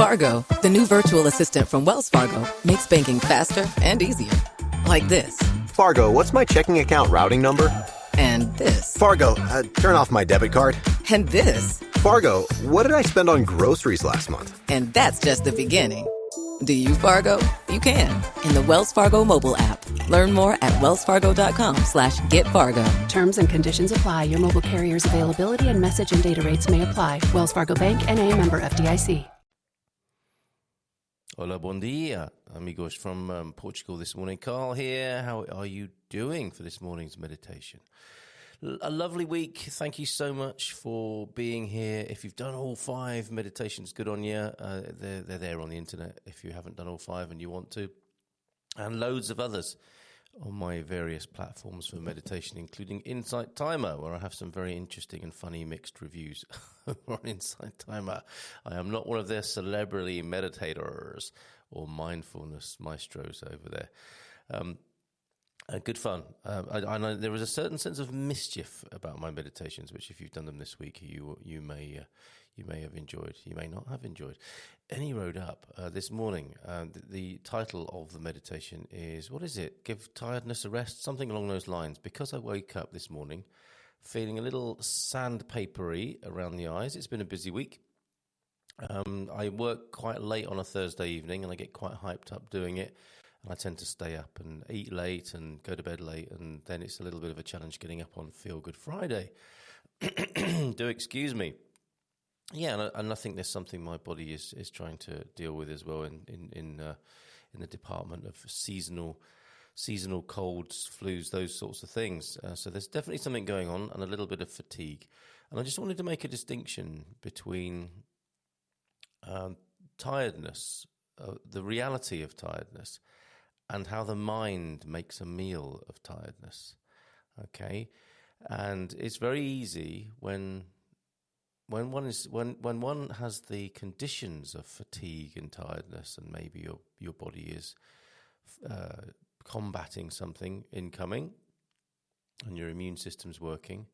Fargo, the new virtual assistant from Wells Fargo, makes banking faster and easier. Like this. Fargo, what's my checking account routing number? And this. Fargo, turn off my debit card. And this. Fargo, what did I spend on groceries last month? And that's just the beginning. Do you, Fargo? You can in the Wells Fargo mobile app. Learn more at wellsfargo.com/getfargo. Terms and conditions apply. Your mobile carrier's availability and message and data rates may apply. Wells Fargo Bank, N.A., member FDIC. Hola, bom dia, amigos from Portugal this morning. Carl here. How are you doing for this morning's meditation? A lovely week. Thank you so much for being here. If you've done all 5 meditations, good on you. They're there on the internet if you haven't done all 5 and you want to. And loads of others on my various platforms for meditation, including Insight Timer, where I have some very interesting and funny mixed reviews on Insight Timer. I am not one of their celebrity meditators or mindfulness maestros over there. Good fun. I know there is a certain sense of mischief about my meditations, which if you've done them this week, you may have enjoyed. You may not have enjoyed. Any road up this morning. The title of the meditation is, what is it? Give tiredness a rest, something along those lines. Because I woke up this morning feeling a little sandpapery around the eyes. It's been a busy week. I work quite late on a Thursday evening, and I get quite hyped up doing it. And I tend to stay up and eat late and go to bed late, and then it's a little bit of a challenge getting up on Feel Good Friday. Do excuse me. Yeah, and I think there's something my body is trying to deal with as well in the department of seasonal colds, flus, those sorts of things. So there's definitely something going on, and a little bit of fatigue. And I just wanted to make a distinction between tiredness, the reality of tiredness, and how the mind makes a meal of tiredness. Okay, and it's very easy when one has the conditions of fatigue and tiredness, and maybe your body is combating something incoming, and your immune system's working,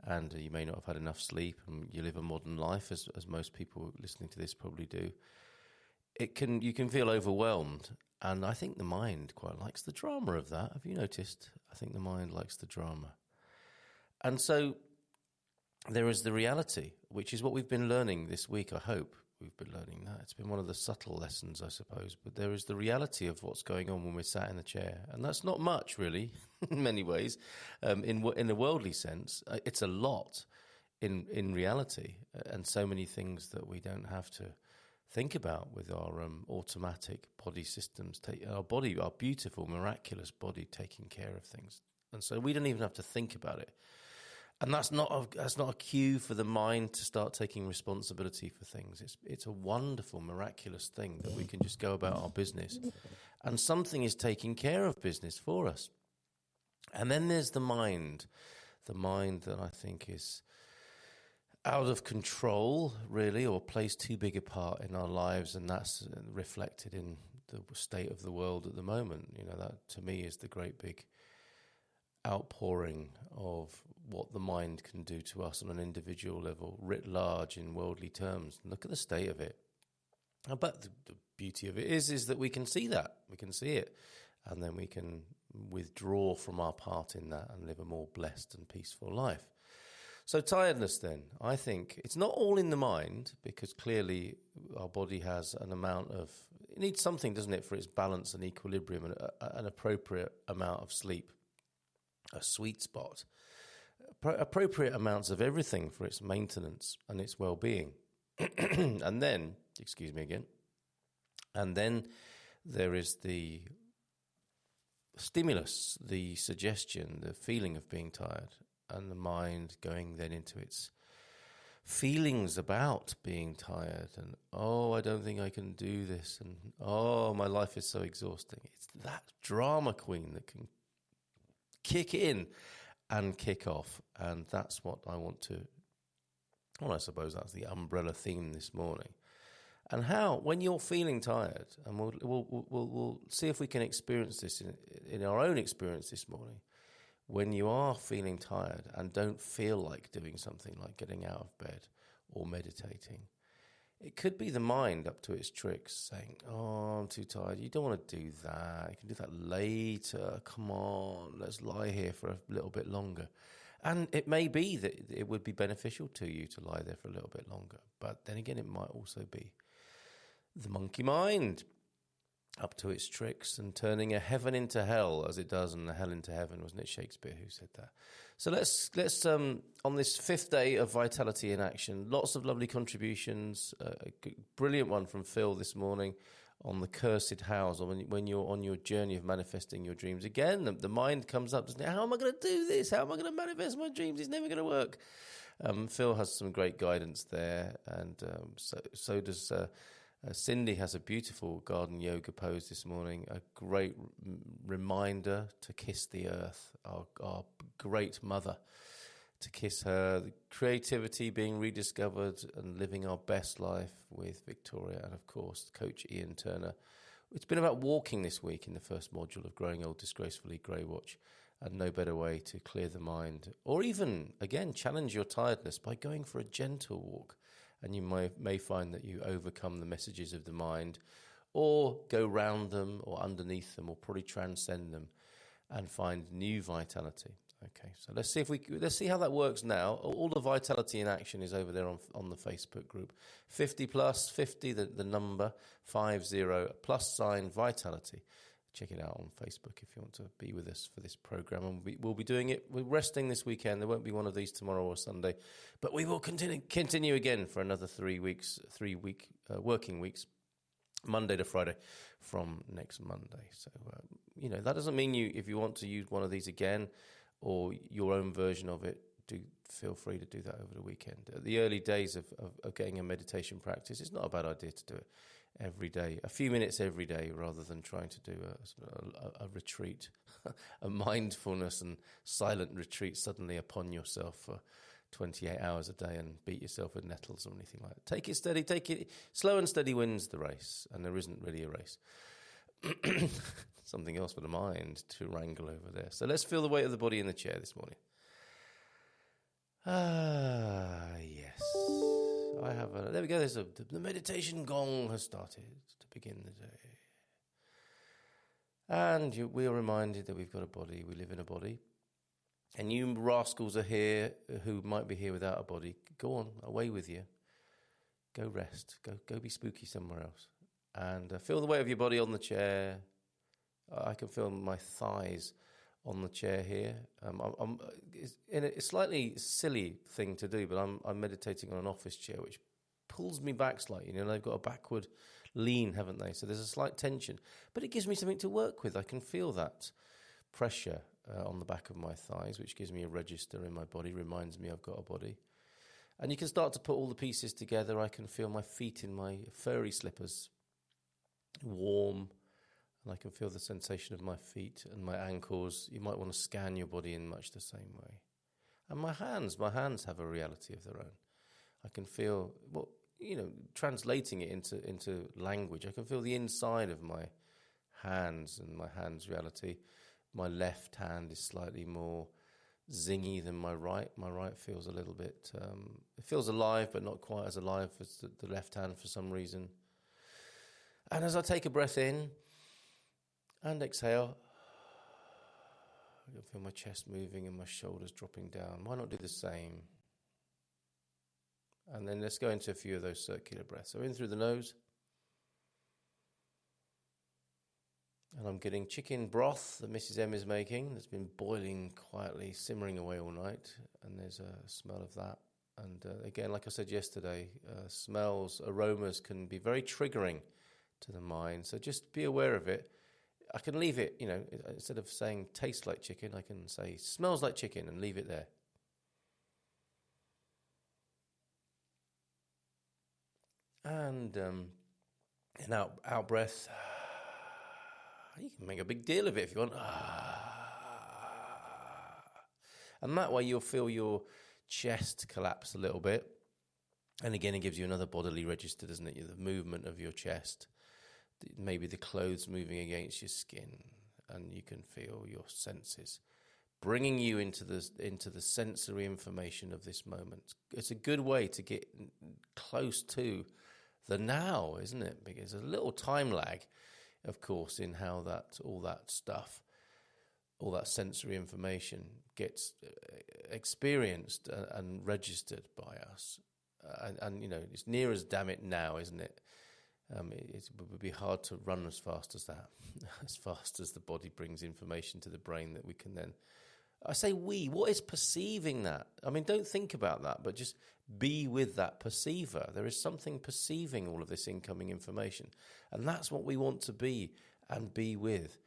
and you may not have had enough sleep, and you live a modern life, as most people listening to this probably do. You can feel overwhelmed, and I think the mind quite likes the drama of that. Have you noticed? I think the mind likes the drama. And so there is the reality, which is what we've been learning this week, I hope. We've been learning that. It's been one of the subtle lessons, I suppose. But there is the reality of what's going on when we're sat in the chair. And that's not much, really, in many ways. In a worldly sense, it's a lot in reality. And so many things that we don't have to think about with our automatic body systems. Our beautiful, miraculous body taking care of things. And so we don't even have to think about it. And that's not a cue for the mind to start taking responsibility for things. It's a wonderful, miraculous thing that we can just go about our business, and something is taking care of business for us. And then there's the mind that I think is out of control, really, or plays too big a part in our lives, and that's reflected in the state of the world at the moment. You know, that to me is the great big outpouring of what the mind can do to us on an individual level, writ large in worldly terms. Look at the state of it. But the beauty of it is that we can see that. We can see it. And then we can withdraw from our part in that and live a more blessed and peaceful life. So tiredness then, I think, it's not all in the mind, because clearly our body has an amount of, it needs something, doesn't it, for its balance and equilibrium, and an appropriate amount of sleep, a sweet spot, appropriate amounts of everything for its maintenance and its well-being. And then, excuse me again, and then there is the stimulus, the suggestion, the feeling of being tired, and the mind going then into its feelings about being tired, and, oh, I don't think I can do this, and, oh, my life is so exhausting. It's that drama queen that can kick in and kick off, and that's what I want to, well, I suppose that's the umbrella theme this morning. And how, when you're feeling tired, and we'll see if we can experience this in our own experience this morning, when you are feeling tired and don't feel like doing something like getting out of bed or meditating, It could be the mind up to its tricks saying, oh, I'm too tired. You don't want to do that. You can do that later. Come on, let's lie here for a little bit longer. And it may be that it would be beneficial to you to lie there for a little bit longer. But then again, it might also be the monkey mind up to its tricks and turning a heaven into hell as it does and a hell into heaven. Wasn't it Shakespeare who said that? So let's on this 5th day of Vitality in Action, lots of lovely contributions. A brilliant one from Phil this morning on the cursed house, or when you're on your journey of manifesting your dreams. Again, the mind comes up, doesn't it? How am I going to do this? How am I going to manifest my dreams? It's never going to work. Phil has some great guidance there, and so does Cindy. Has a beautiful garden yoga pose this morning, a great reminder to kiss the earth, our great mother, to kiss her, the creativity being rediscovered and living our best life with Victoria, and of course Coach Ian Turner. It's been about walking this week in the first module of Growing Old Disgracefully Grey Watch, and no better way to clear the mind, or even, again, challenge your tiredness by going for a gentle walk. And you may find that you overcome the messages of the mind, or go round them, or underneath them, or probably transcend them, and find new vitality. Okay, so let's see how that works now. All the Vitality in Action is over there on the Facebook group. 50 plus 50, the number 50 + vitality. Check it out on Facebook if you want to be with us for this program. And we'll be doing it. We're resting this weekend. There won't be one of these tomorrow or Sunday, but we will continue again for another 3 weeks, 3 week working weeks, Monday to Friday from next Monday. So, that doesn't mean if you want to use one of these again or your own version of it, do feel free to do that over the weekend. At the early days of getting a meditation practice, it's not a bad idea to do it every day, a few minutes every day, rather than trying to do a retreat, a mindfulness and silent retreat suddenly upon yourself for 28 hours a day and beat yourself with nettles or anything like that. Take it steady, slow and steady wins the race, and there isn't really a race. Something else for the mind to wrangle over there. So let's feel the weight of the body in the chair this morning. Yes. There we go. The meditation gong has started to begin the day. And we are reminded that we've got a body. We live in a body. And you rascals are here who might be here without a body. Go on, away with you. Go rest. Go be spooky somewhere else. And feel the weight of your body on the chair. I can feel my thighs on the chair here. It's a slightly silly thing to do, but I'm meditating on an office chair, which pulls me back slightly. They've got a backward lean, haven't they? So there's a slight tension, but it gives me something to work with. I can feel that pressure on the back of my thighs, which gives me a register in my body, reminds me I've got a body. And you can start to put all the pieces together. I can feel my feet in my furry slippers, warm, and I can feel the sensation of my feet and my ankles. You might want to scan your body in much the same way. And my hands have a reality of their own. I can feel, translating it into language, I can feel the inside of my hands and my hands' reality. My left hand is slightly more zingy than my right. My right feels a little bit, it feels alive, but not quite as alive as the left hand for some reason. And as I take a breath in and exhale, I can feel my chest moving and my shoulders dropping down. Why not do the same? And then let's go into a few of those circular breaths. So in through the nose. And I'm getting chicken broth that Mrs. M is making that's been boiling quietly, simmering away all night. And there's a smell of that. And again, like I said yesterday, smells, aromas can be very triggering to the mind. So just be aware of it. I can leave it, instead of saying tastes like chicken, I can say smells like chicken and leave it there. And an out breath. You can make a big deal of it if you want. And that way you'll feel your chest collapse a little bit. And again, it gives you another bodily register, doesn't it? The movement of your chest. Maybe the clothes moving against your skin. And you can feel your senses bringing you into the sensory information of this moment. It's a good way to get close to the now, isn't it? Because there's a little time lag, of course, in how all that stuff, all that sensory information gets experienced and registered by us. And it's near as damn it now, isn't it? It would be hard to run as fast as that, as fast as the body brings information to the brain that we can then... I say what is perceiving that? I mean, don't think about that, but just be with that perceiver. There is something perceiving all of this incoming information. And that's what we want to be and be with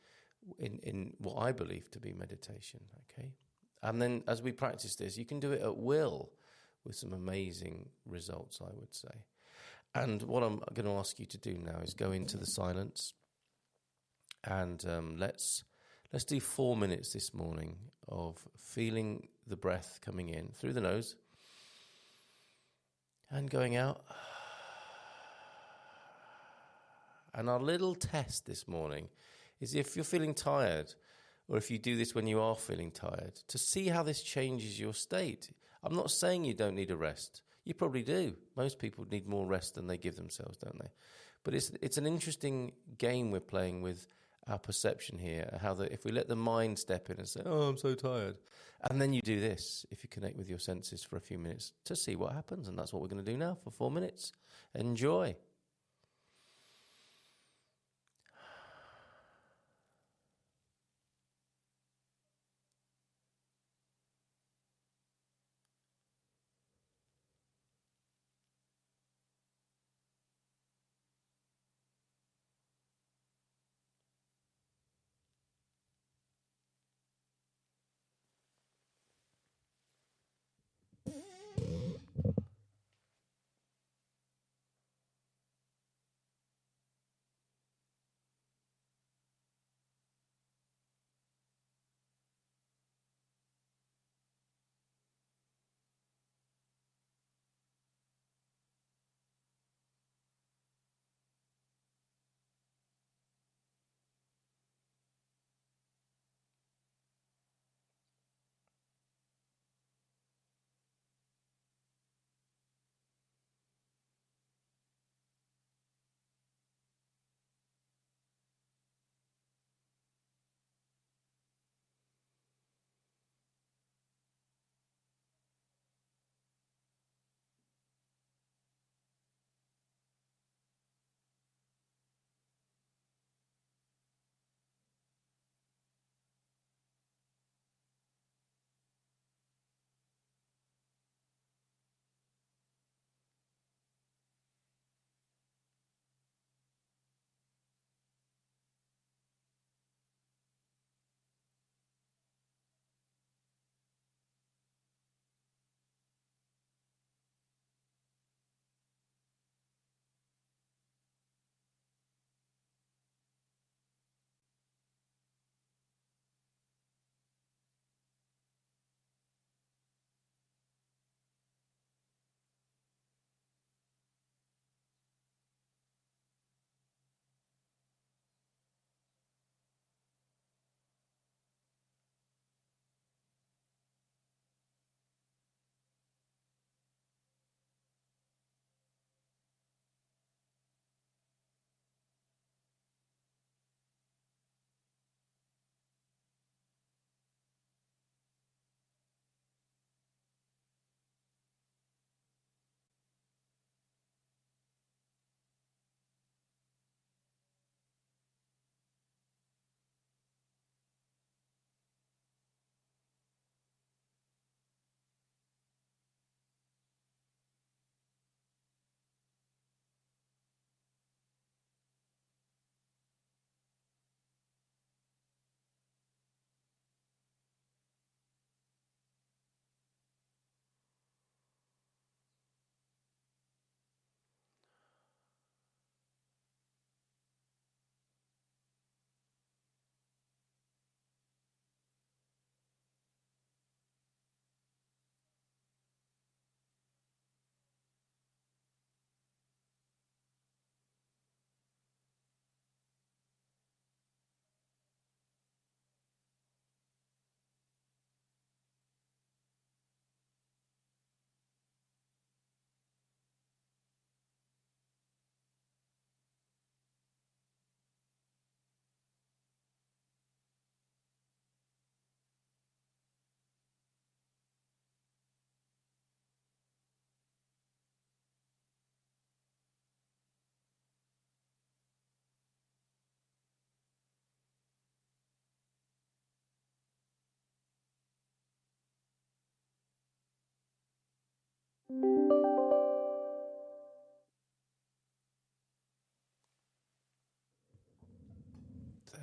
in what I believe to be meditation, okay? And then as we practice this, you can do it at will with some amazing results, I would say. And what I'm going to ask you to do now is go into the silence, and let's do 4 minutes this morning of feeling the breath coming in through the nose and going out. And our little test this morning is, if you're feeling tired, or if you do this when you are feeling tired, to see how this changes your state. I'm not saying you don't need a rest. You probably do. Most people need more rest than they give themselves, don't they? But it's an interesting game we're playing with our perception here, how if we let the mind step in and say, oh, I'm so tired, and then you do this, if you connect with your senses for a few minutes, to see what happens. And that's what we're going to do now for 4 minutes. Enjoy.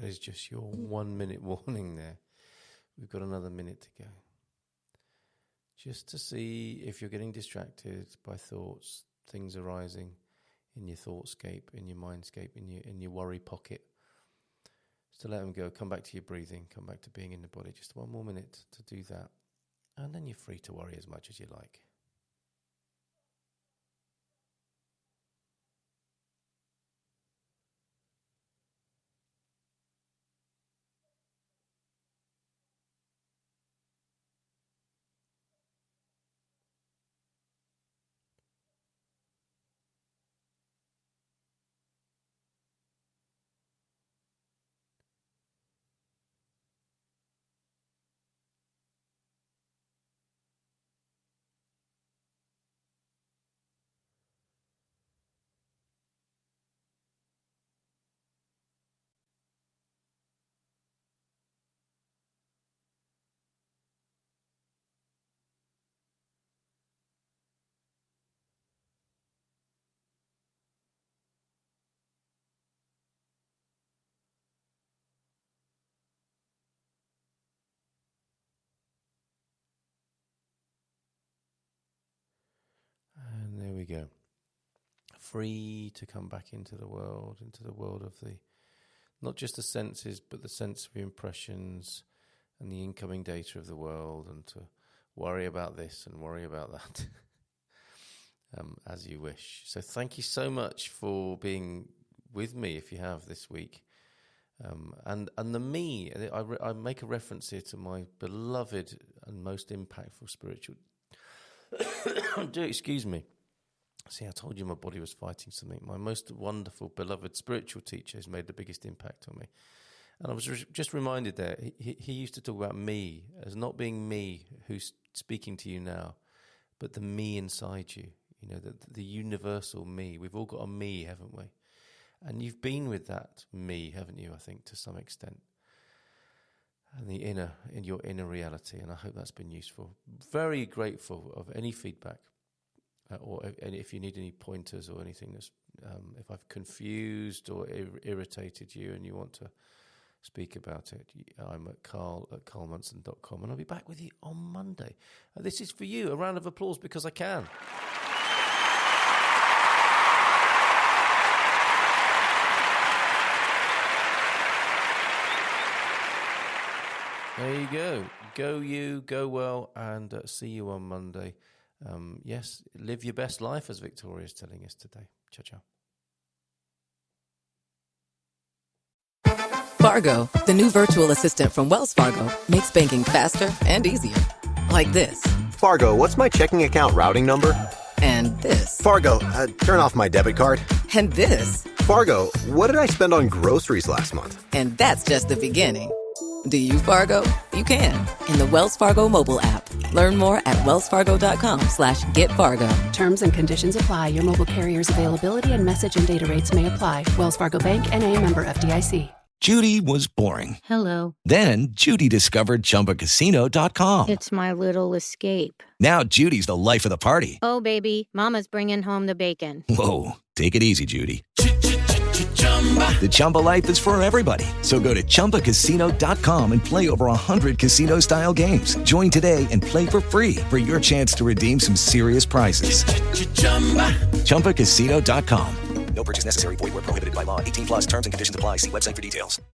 That is just your 1 minute warning there. We've got another minute to go. Just to see if you're getting distracted by thoughts, things arising in your thoughtscape, in your mindscape, in your worry pocket. Just to let them go. Come back to your breathing. Come back to being in the body. Just 1 more minute to do that. And then you're free to worry as much as you like. And there we go. Free to come back into the world of the, not just the senses, but the sensory impressions and the incoming data of the world, and to worry about this and worry about that as you wish. So thank you so much for being with me, if you have, this week. And the me, I make a reference here to my beloved and most impactful spiritual excuse me. See, I told you my body was fighting something. My most wonderful, beloved spiritual teacher has made the biggest impact on me. And I was just reminded there, he used to talk about me as not being me who's speaking to you now, but the me inside you, the universal me. We've all got a me, haven't we? And you've been with that me, haven't you, I think, to some extent. And in your inner reality, and I hope that's been useful. Very grateful of any feedback, or if you need any pointers or anything that's, if I've confused or irritated you and you want to speak about it, I'm at carl@carlmunson.com, and I'll be back with you on Monday. This is for you. A round of applause because I can. There you go. Go you, go well, and see you on Monday. Yes, live your best life, as Victoria is telling us today. Ciao, ciao. Fargo, the new virtual assistant from Wells Fargo, makes banking faster and easier. Like this. Fargo, what's my checking account routing number? And this. Fargo, turn off my debit card. And this. Fargo, what did I spend on groceries last month? And that's just the beginning. Do you Fargo? You can in the Wells Fargo mobile app. Learn more at wellsfargo.com/getfargo. Terms and conditions apply. Your mobile carrier's availability and message and data rates may apply. Wells Fargo Bank, N.A., member FDIC. Judy was boring. Hello. Then Judy discovered ChumbaCasino.com. It's my little escape. Now Judy's the life of the party. Oh, baby, mama's bringing home the bacon. Whoa, take it easy, Judy. The Chumba life is for everybody. So go to ChumbaCasino.com and play over 100 casino-style games. Join today and play for free for your chance to redeem some serious prizes. ChumbaCasino.com. No purchase necessary. Void where prohibited by law. 18+ terms and conditions apply. See website for details.